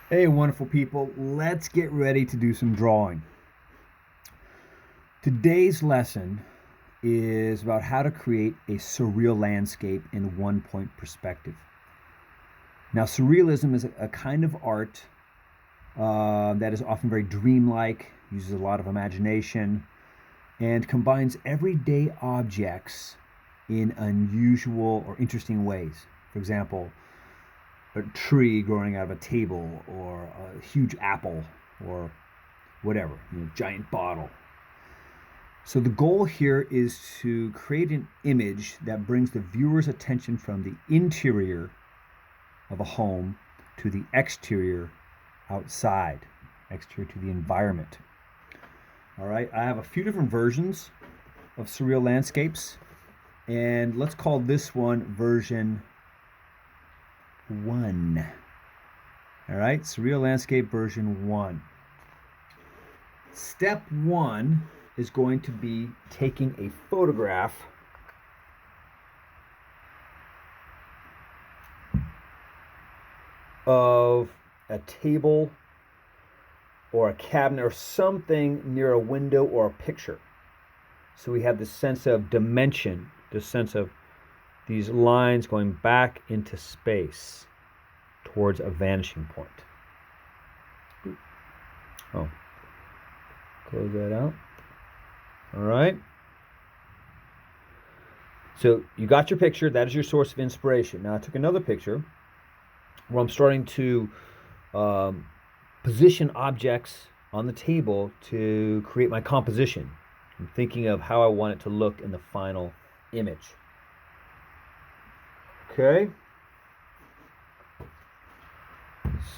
Hey, wonderful people, let's get ready to do some drawing. Today's lesson is about how to create a surreal landscape in one-point perspective. Now, surrealism is a kind of art that is often very dreamlike, uses a lot of imagination, and combines everyday objects in unusual or interesting ways. For example, a tree growing out of a table, or a huge apple, or whatever, giant bottle. So the goal here is to create an image that brings the viewer's attention from the interior of a home to the exterior outside, exterior to the environment. All right, I have a few different versions of surreal landscapes, and let's call this one version 1. All right, surreal landscape version 1. Step 1 is going to be taking a photograph of a table or a cabinet or something near a window or a picture. So we have this sense of dimension, this sense of these lines going back into space towards a vanishing point. Oh, close that out. All right. So you got your picture. That is your source of inspiration. Now I took another picture where I'm starting to position objects on the table to create my composition. I'm thinking of how I want it to look in the final image. Okay.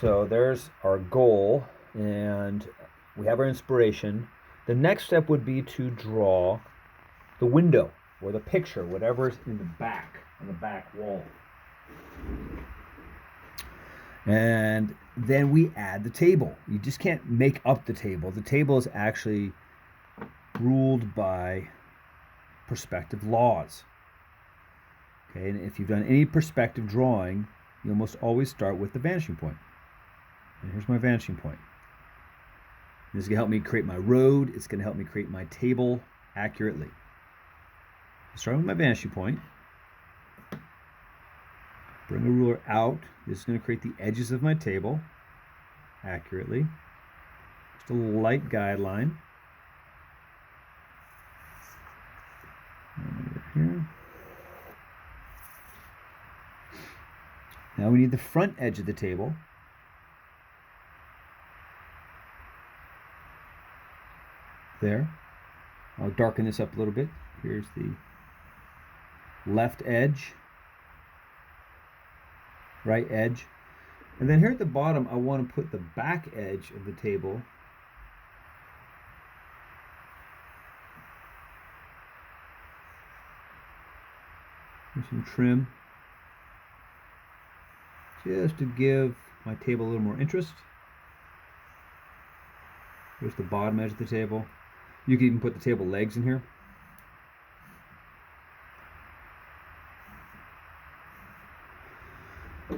So there's our goal, and we have our inspiration. The next step would be to draw the window or the picture, whatever's in the back, on the back wall. And then we add the table. You just can't make up the table. The table is actually ruled by perspective laws. Okay, and if you've done any perspective drawing, you almost always start with the vanishing point. And here's my vanishing point. This is going to help me create my road. It's going to help me create my table accurately. Starting with my vanishing point. Bring a ruler out. This is going to create the edges of my table accurately. Just a light guideline. Here. Now we need the front edge of the table. There. I'll darken this up a little bit. Here's the left edge, right edge. And then here at the bottom, I want to put the back edge of the table with some trim, just to give my table a little more interest. Here's the bottom edge of the table. You can even put the table legs in here.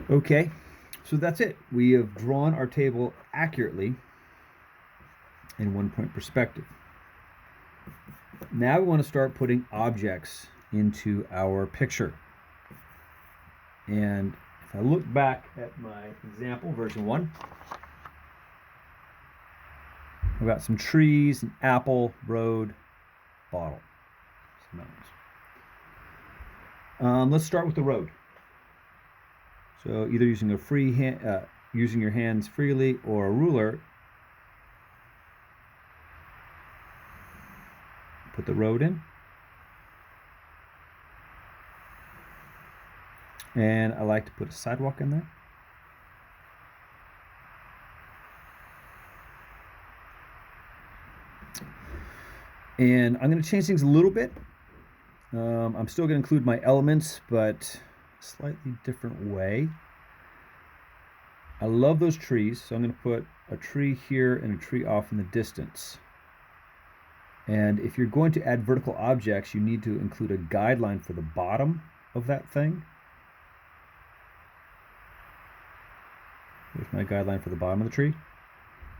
Okay, so that's it. We have drawn our table accurately in one-point perspective. Now we want to start putting objects into our picture. And if I look back at my example, version 1, I've got some trees, an apple, road, bottle. Let's start with the road. So either using a free hand, using your hands freely, or a ruler, put the road in. And I like to put a sidewalk in there. And I'm going to change things a little bit. I'm still going to include my elements, but a slightly different way. I love those trees, so I'm going to put a tree here and a tree off in the distance. And if you're going to add vertical objects, you need to include a guideline for the bottom of that thing. Here's my guideline for the bottom of the tree.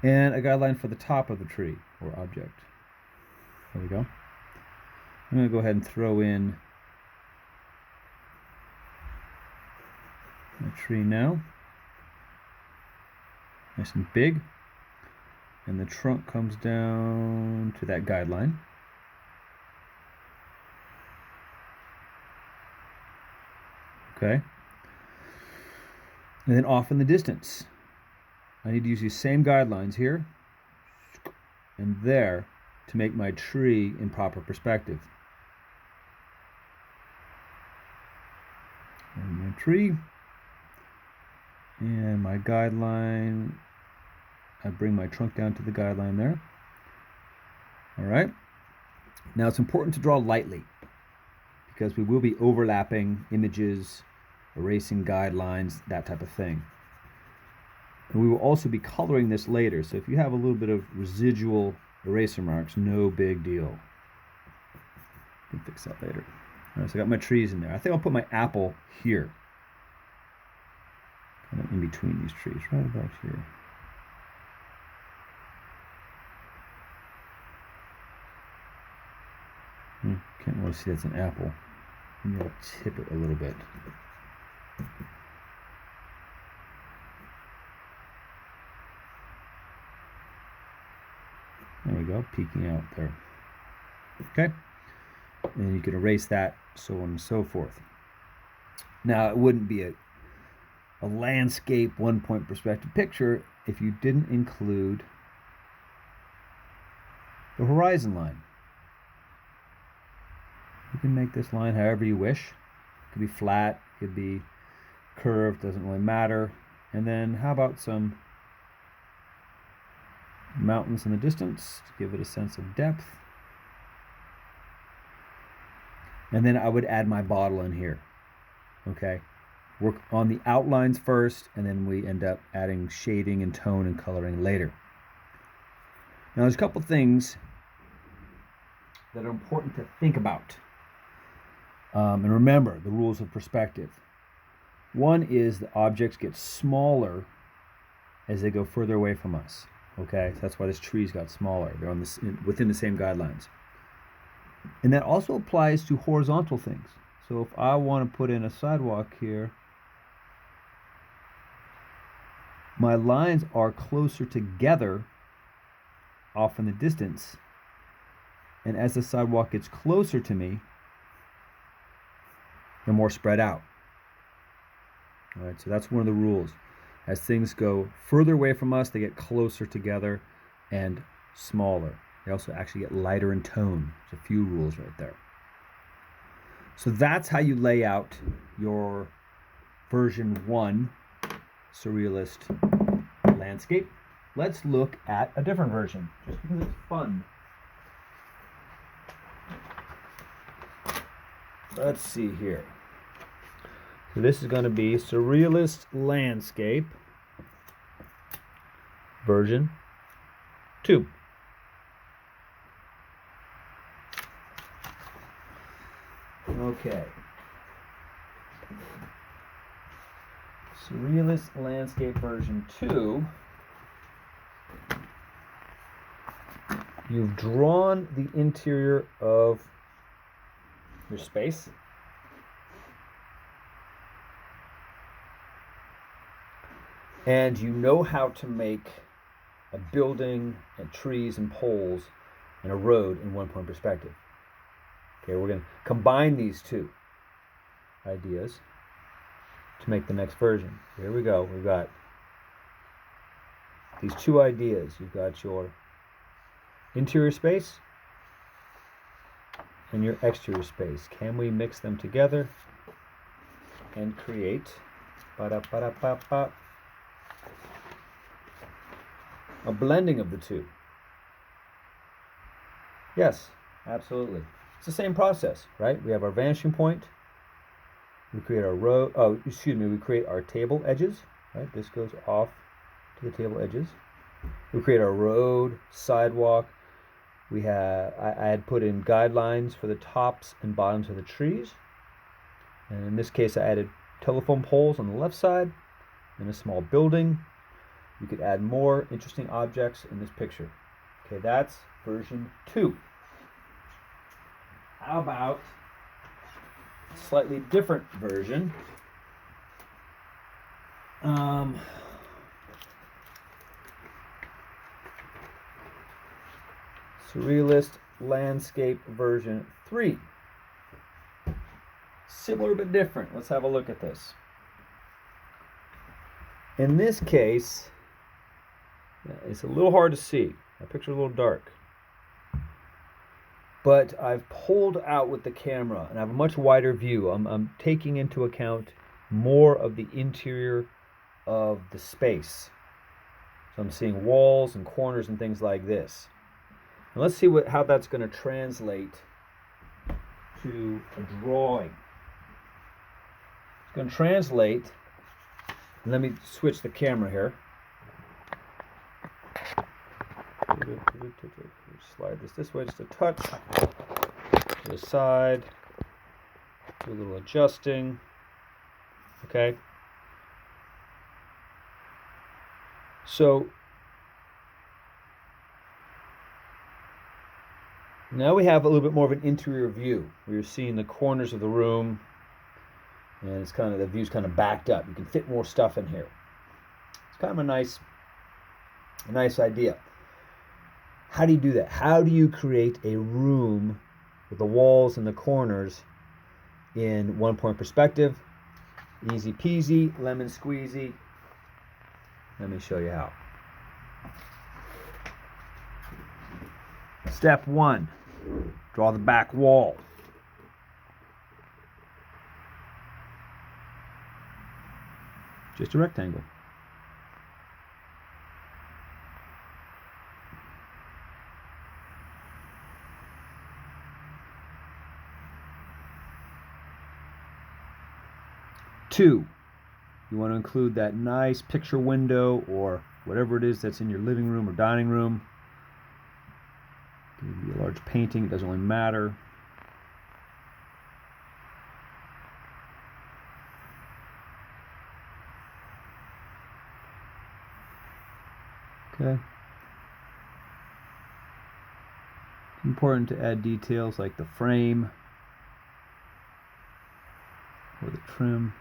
And a guideline for the top of the tree or object. There we go. I'm going to go ahead and throw in my tree now. Nice and big. And the trunk comes down to that guideline. Okay. And then off in the distance, I need to use these same guidelines here and there to make my tree in proper perspective. And my tree and my guideline. I bring my trunk down to the guideline there. All right. Now it's important to draw lightly because we will be overlapping images, erasing guidelines, that type of thing. And we will also be coloring this later. So if you have a little bit of residual eraser marks, no big deal. I can fix that later. All right, so I got my trees in there. I think I'll put my apple here. Kind of in between these trees, right about here. Can't really see that's an apple. I'm going to tip it a little bit. There we go, peeking out there. Okay, and you can erase that, so on and so forth. Now, it wouldn't be a landscape one-point perspective picture if you didn't include the horizon line. You can make this line however you wish. It could be flat, it could be curved, doesn't really matter. And then how about some mountains in the distance to give it a sense of depth. And then I would add my bottle in here. Okay, work on the outlines first, and then we end up adding shading and tone and coloring later. Now there's a couple things that are important to think about. And remember the rules of perspective. One is the objects get smaller as they go further away from us. Okay, so that's why this tree's got smaller. They're on this within the same guidelines. And that also applies to horizontal things. So if I want to put in a sidewalk here, my lines are closer together off in the distance. And as the sidewalk gets closer to me, they're more spread out. All right, so that's one of the rules. As things go further away from us, they get closer together and smaller. They also actually get lighter in tone. There's a few rules right there. So that's how you lay out your version 1 surrealist landscape. Let's look at a different version, just because it's fun. Let's see here. So this is going to be Surrealist Landscape version 2. Okay. Surrealist Landscape version 2. You've drawn the interior of your space. And you know how to make a building and trees and poles and a road in one-point perspective. Okay, we're going to combine these two ideas to make the next version. Here we go. We've got these two ideas. You've got your interior space and your exterior space. Can we mix them together and create a blending of the two? Yes, absolutely. It's the same process, right? We have our vanishing point. We create our row. We create our table edges, right? This goes off to the table edges. We create our road, sidewalk. I had put in guidelines for the tops and bottoms of the trees. And in this case, I added telephone poles on the left side and a small building you could add more interesting objects in this picture. Okay, that's version 2. How about a slightly different version? Surrealist landscape version 3. Similar but different. Let's have a look at this. In this case, it's a little hard to see. My picture's a little dark. But I've pulled out with the camera and I have a much wider view. I'm taking into account more of the interior of the space. So I'm seeing walls and corners and things like this. And let's see how that's going to translate to a drawing. It's going to translate. Let me switch the camera here. Slide this way just a touch. To the side. Do a little adjusting. Okay. So now we have a little bit more of an interior view. We're seeing the corners of the room, and it's kind of, the view's kind of backed up. You can fit more stuff in here. It's kind of a nice idea. How do you do that? How do you create a room with the walls and the corners in 1-point perspective? Easy peasy, lemon squeezy. Let me show you how. Step 1, draw the back wall. Just a rectangle. Two, you want to include that nice picture window or whatever it is that's in your living room or dining room. It can be a large painting, it doesn't really matter. Okay. It's important to add details like the frame or the trim.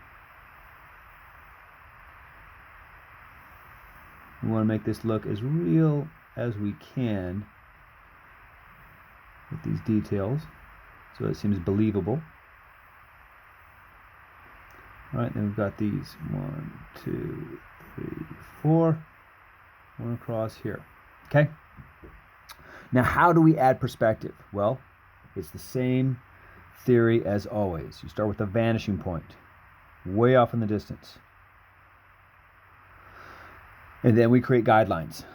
We want to make this look as real as we can with these details so it seems believable. All right, then we've got these 1, 2, 3, 4, one across here. Okay. Now, how do we add perspective? Well, it's the same theory as always. You start with a vanishing point, way off in the distance. And then we create guidelines,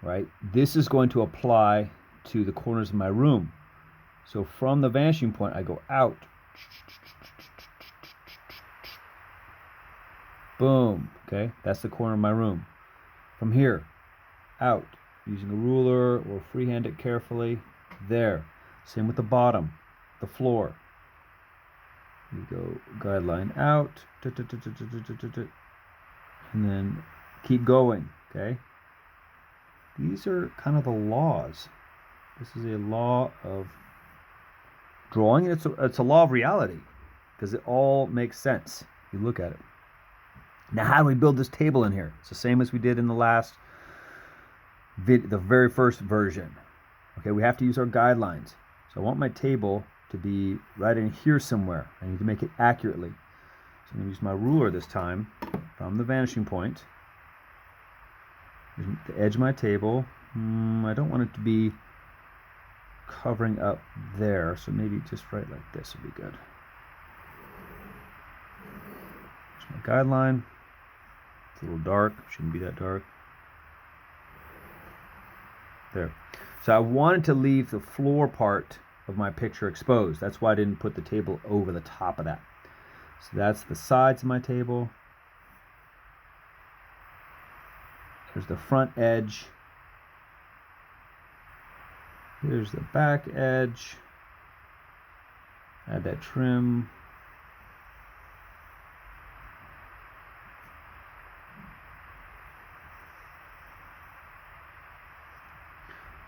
right? This is going to apply to the corners of my room. So from the vanishing point, I go out. Boom, okay? That's the corner of my room. From here, out, using a ruler or freehand it carefully. There. Same with the bottom, the floor. You go guideline out, and then keep going, okay? These are kind of the laws. This is a law of drawing, and it's a law of reality because it all makes sense. You look at it. Now, how do we build this table in here? It's the same as we did in the very first version. Okay, we have to use our guidelines. So I want my table to be right in here somewhere. I need to make it accurately. So I'm going to use my ruler this time from the vanishing point. The edge of my table. I don't want it to be covering up there, so maybe just right like this would be good. There's my guideline. It's a little dark, shouldn't be that dark. There. So I wanted to leave the floor part of my picture exposed. That's why I didn't put the table over the top of that. So that's the sides of my table. There's the front edge. Here's the back edge. Add that trim.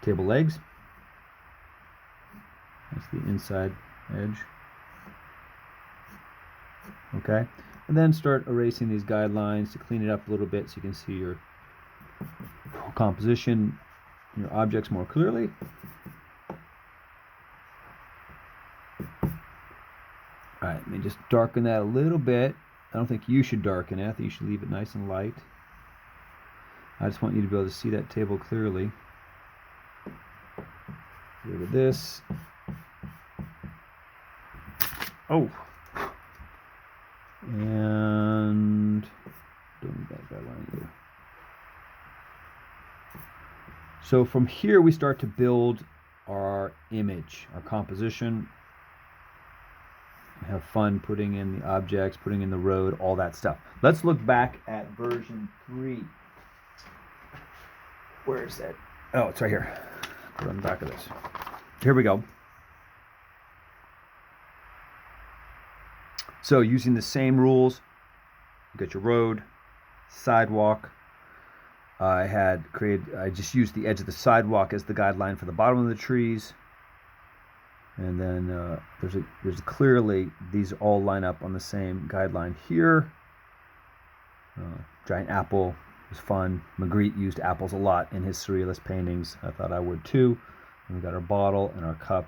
table legs. That's the inside edge. Okay, and then start erasing these guidelines to clean it up a little bit so you can see your composition, your objects more clearly. All right, let me just darken that a little bit. I don't think you should darken it. I think you should leave it nice and light. I just want you to be able to see that table clearly. Look at this. Oh. And don't need that guideline either. So from here we start to build our image, our composition. Have fun putting in the objects, putting in the road, all that stuff. Let's look back at version 3. Where is that? Oh, it's right here. Put it on the back of this. Here we go. So using the same rules, you got your road, sidewalk. I just used the edge of the sidewalk as the guideline for the bottom of the trees. And then there's clearly, these all line up on the same guideline here. Giant apple was fun. Magritte used apples a lot in his surrealist paintings. I thought I would too. And we got our bottle and our cup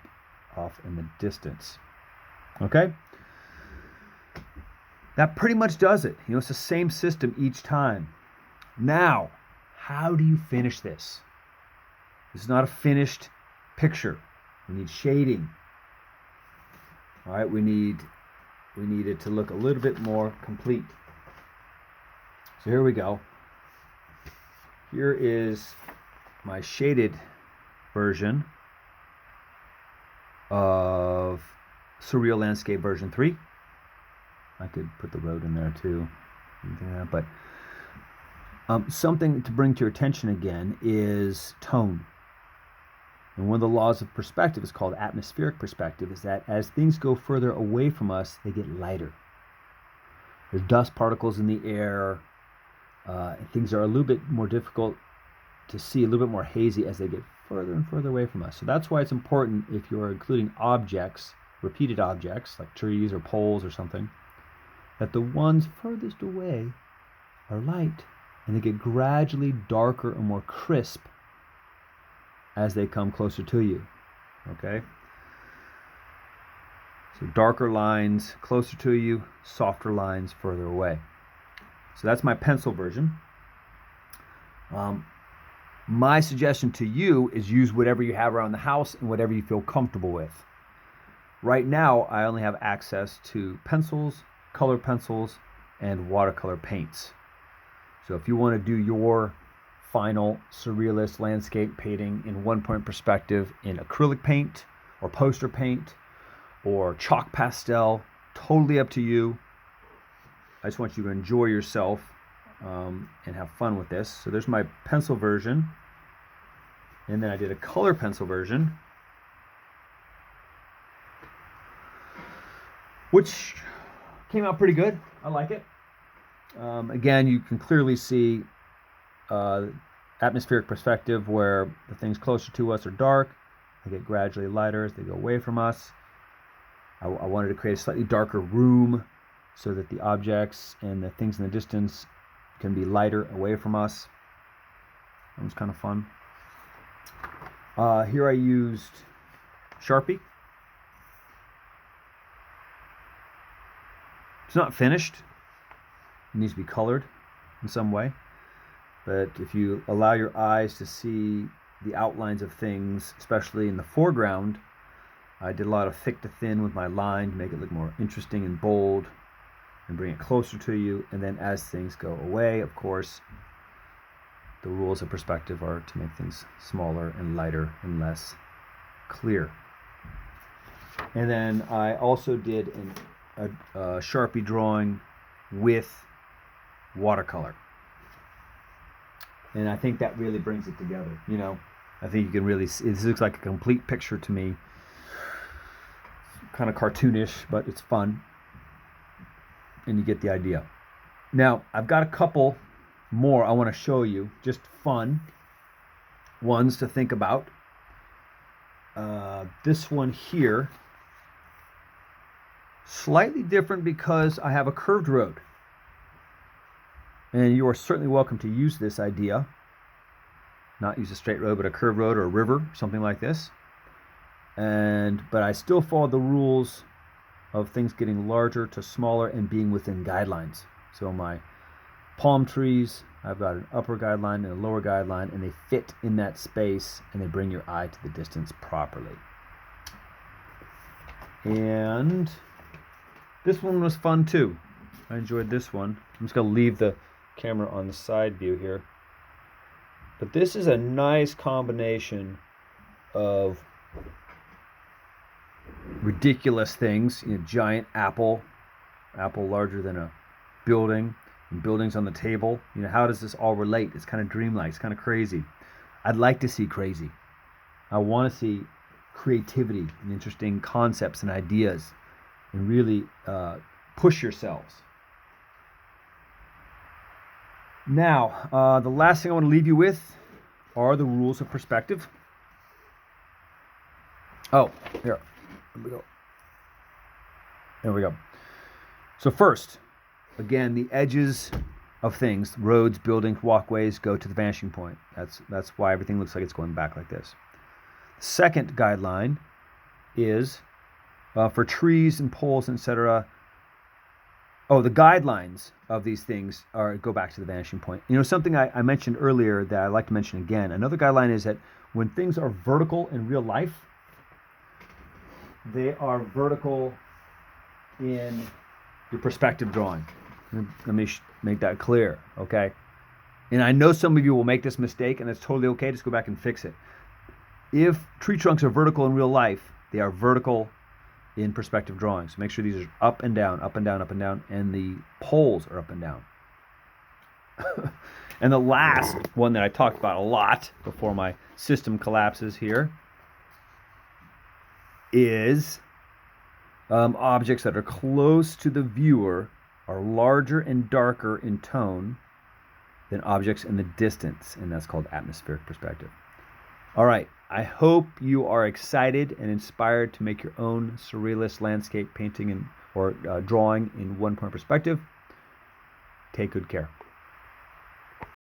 off in the distance. Okay? That pretty much does it. It's the same system each time. Now, how do you finish this? This is not a finished picture. We need shading. All right, we need it to look a little bit more complete. So here we go. Here is my shaded version of Surreal Landscape version 3. I could put the road in there too, but something to bring to your attention again is tone. And one of the laws of perspective is called atmospheric perspective, is that as things go further away from us, they get lighter. There's dust particles in the air. Things are a little bit more difficult to see, a little bit more hazy as they get further and further away from us. So that's why it's important, if you're including objects, repeated objects, like trees or poles or something, that the ones furthest away are light, and they get gradually darker and more crisp as they come closer to you. Okay? So darker lines closer to you, softer lines further away. So that's my pencil version. My suggestion to you is use whatever you have around the house and whatever you feel comfortable with. Right now, I only have access to pencils, color pencils, and watercolor paints. So if you want to do your final surrealist landscape painting in one-point perspective in acrylic paint or poster paint or chalk pastel, totally up to you. I just want you to enjoy yourself and have fun with this. So there's my pencil version, and then I did a color pencil version, which came out pretty good. I like it. Again, you can clearly see atmospheric perspective, where the things closer to us are dark. They get gradually lighter as they go away from us. I wanted to create a slightly darker room so that the objects and the things in the distance can be lighter away from us. That was kind of fun. Here I used Sharpie. It's not finished. It needs to be colored in some way. But if you allow your eyes to see the outlines of things, especially in the foreground, I did a lot of thick to thin with my line to make it look more interesting and bold and bring it closer to you. And then as things go away, of course, the rules of perspective are to make things smaller and lighter and less clear. And then I also did a Sharpie drawing with watercolor. And I think that really brings it together. I think you can really see, this looks like a complete picture to me. Kind of cartoonish, but it's fun. And you get the idea. Now, I've got a couple more I want to show you, just fun ones to think about. This one here, slightly different because I have a curved road. And you are certainly welcome to use this idea. Not use a straight road, but a curved road or a river, something like this. But I still follow the rules of things getting larger to smaller and being within guidelines. So my palm trees, I've got an upper guideline and a lower guideline, and they fit in that space and they bring your eye to the distance properly. And this one was fun too. I enjoyed this one. I'm just going to leave the camera on the side view here. But this is a nice combination of ridiculous things. Giant apple larger than a building, and buildings on the table. How does this all relate? It's kind of dreamlike. It's kind of crazy. I'd like to see crazy. I want to see creativity and interesting concepts and ideas, and really push yourselves. Now, the last thing I want to leave you with are the rules of perspective. Oh, here we go. There we go. So first, again, the edges of things, roads, buildings, walkways, go to the vanishing point. That's why everything looks like it's going back like this. The second guideline is for trees and poles, etc. Oh, the guidelines of these things go back to the vanishing point. Something I mentioned earlier that I like to mention again. Another guideline is that when things are vertical in real life, they are vertical in your perspective drawing. Let me make that clear, okay? And I know some of you will make this mistake, and it's totally okay. Just go back and fix it. If tree trunks are vertical in real life, they are vertical in perspective drawings. So make sure these are up and down, up and down, up and down, and the poles are up and down. And the last one that I talked about a lot before my system collapses here is objects that are close to the viewer are larger and darker in tone than objects in the distance, and that's called atmospheric perspective. All right, I hope you are excited and inspired to make your own surrealist landscape painting or drawing in one-point perspective. Take good care.